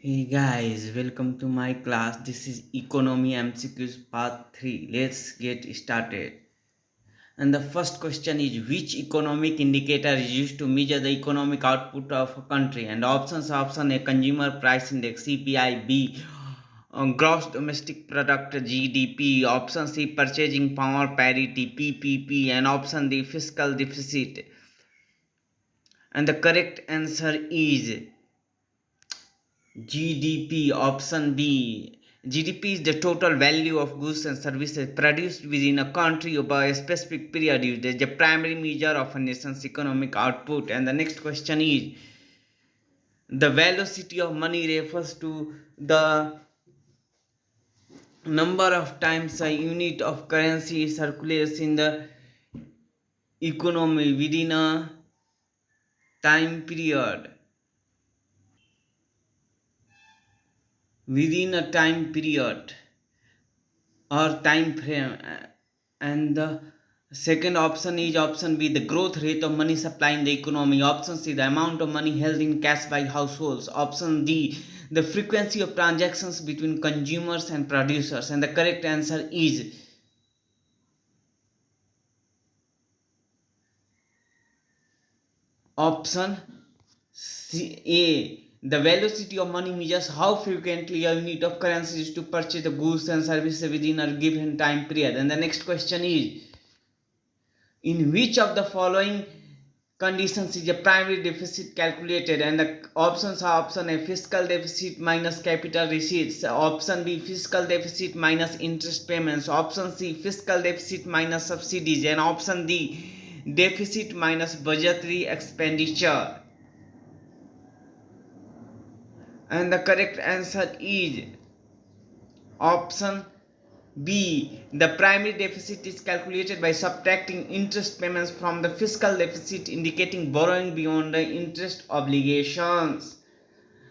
Hey guys, welcome to my class. This is Economy MCQs Part 3. Let's get started. And the first question is, which economic indicator is used to measure the economic output of a country? And option A, consumer price index CPI, B, gross domestic product GDP, option C, purchasing power parity PPP, and option D, fiscal deficit. And the correct answer is GDP, option B. GDP is the total value of goods and services produced within a country over a specific period, used as the primary measure of a nation's economic output. And the next question is, the velocity of money refers to the number of times a unit of currency circulates in the economy within a time period. Within a time period or time frame. And the second option is option B, the growth rate of money supply in the economy. Option C, the amount of money held in cash by households. Option D, the frequency of transactions between consumers and producers. And the correct answer is option C, A, the velocity of money measures how frequently a unit of currency is to purchase the goods and services within a given time period. And the next question is, in which of the following conditions is a primary deficit calculated? And the options are option A, fiscal deficit minus capital receipts, option B, fiscal deficit minus interest payments, option C, fiscal deficit minus subsidies, and option D, deficit minus budgetary expenditure. And the correct answer is option B. The primary deficit is calculated by subtracting interest payments from the fiscal deficit, indicating borrowing beyond the interest obligations.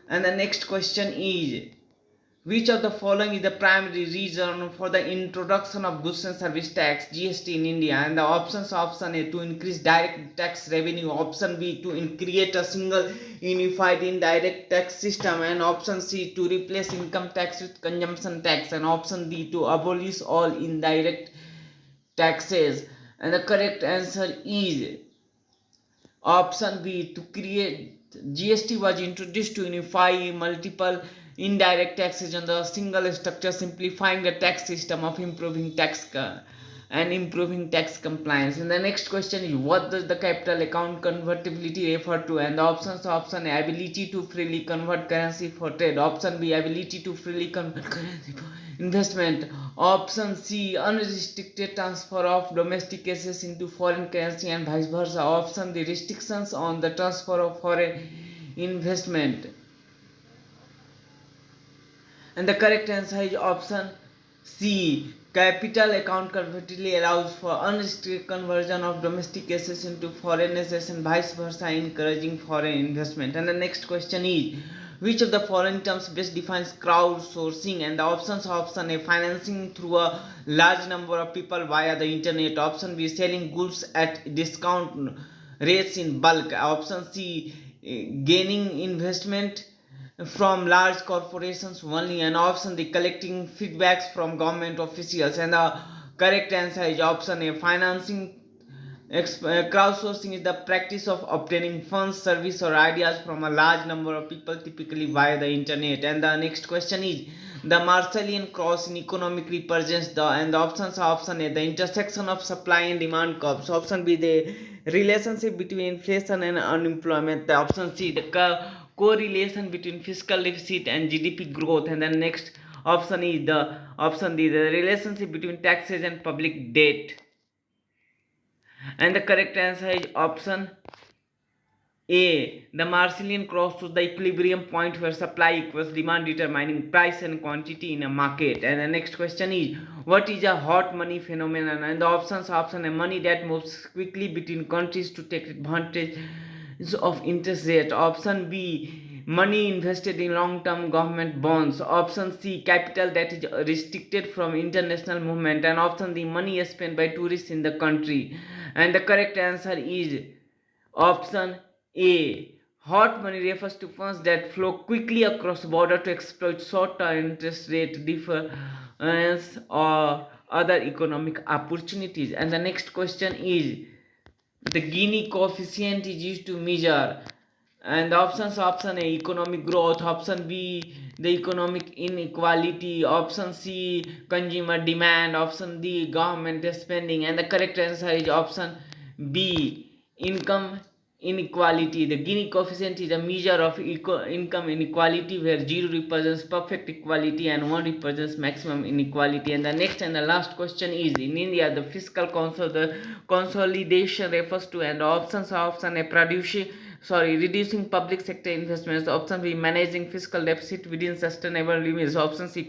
And the next question is, which of the following is the primary reason for the introduction of goods and service tax GST in India? And the options are option A, to increase direct tax revenue, option B, to create a single unified indirect tax system, and option C, to replace income tax with consumption tax, and option D, to abolish all indirect taxes. And the correct answer is option B, to create. GST was introduced to unify multiple indirect taxes on the single structure, simplifying the tax system of improving and improving tax compliance. And the next question is, what does the capital account convertibility refer to? And the options are option A, ability to freely convert currency for trade, option B, ability to freely convert currency for investment, option C, unrestricted transfer of domestic assets into foreign currency and vice versa, option D, restrictions on the transfer of foreign investment. And the correct answer is option C. Capital account convertibility allows for unrestricted conversion of domestic assets into foreign assets and vice versa, encouraging foreign investment. And the next question is, which of the following terms best defines crowdsourcing? And the options are option A, financing through a large number of people via the internet, option B, selling goods at discount rates in bulk, option C, gaining investment from large corporations only, and option D, collecting feedbacks from government officials. And the correct answer is option A, financing. Crowdsourcing is the practice of obtaining funds, service, or ideas from a large number of people, typically via the internet. And the next question is, the Marshallian cross in economic represents the, and the options are option A, the intersection of supply and demand curves, option B, the relationship between inflation and unemployment, the option C, the correlation between fiscal deficit and GDP growth, and the next option is the option D, the relationship between taxes and public debt. And the correct answer is option A. The Marshallian cross shows the equilibrium point where supply equals demand, determining price and quantity in a market. And the next question is, what is a hot money phenomenon? And the options are option A, money that moves quickly between countries to take advantage of interest rate. Option B, money invested in long-term government bonds. Option C, capital that is restricted from international movement. And option D, money spent by tourists in the country. And the correct answer is option A, Hot money refers to funds that flow quickly across border to exploit short-term interest rate difference or other economic opportunities. And the next question is, the Gini coefficient is used to measure, and the options: option A, economic growth; option B, the economic inequality; option C, consumer demand; option D, government spending. And the correct answer is option B, income inequality. The Gini coefficient is a measure of income inequality, where 0 represents perfect equality and 1 represents maximum inequality. And the next and the last question is, in India, the fiscal consolidation refers to, and options are: option A, reducing public sector investments; option B, managing fiscal deficit within sustainable limits; option C,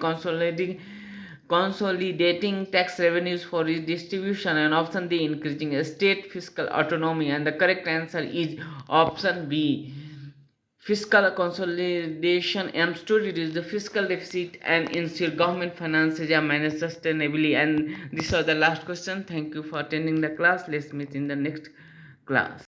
consolidating tax revenues for redistribution; and option D, increasing state fiscal autonomy. And the correct answer is option B. Fiscal consolidation aims to reduce the fiscal deficit and ensure government finances are managed sustainably. And these are the last question. Thank you for attending the class. Let's meet in the next class.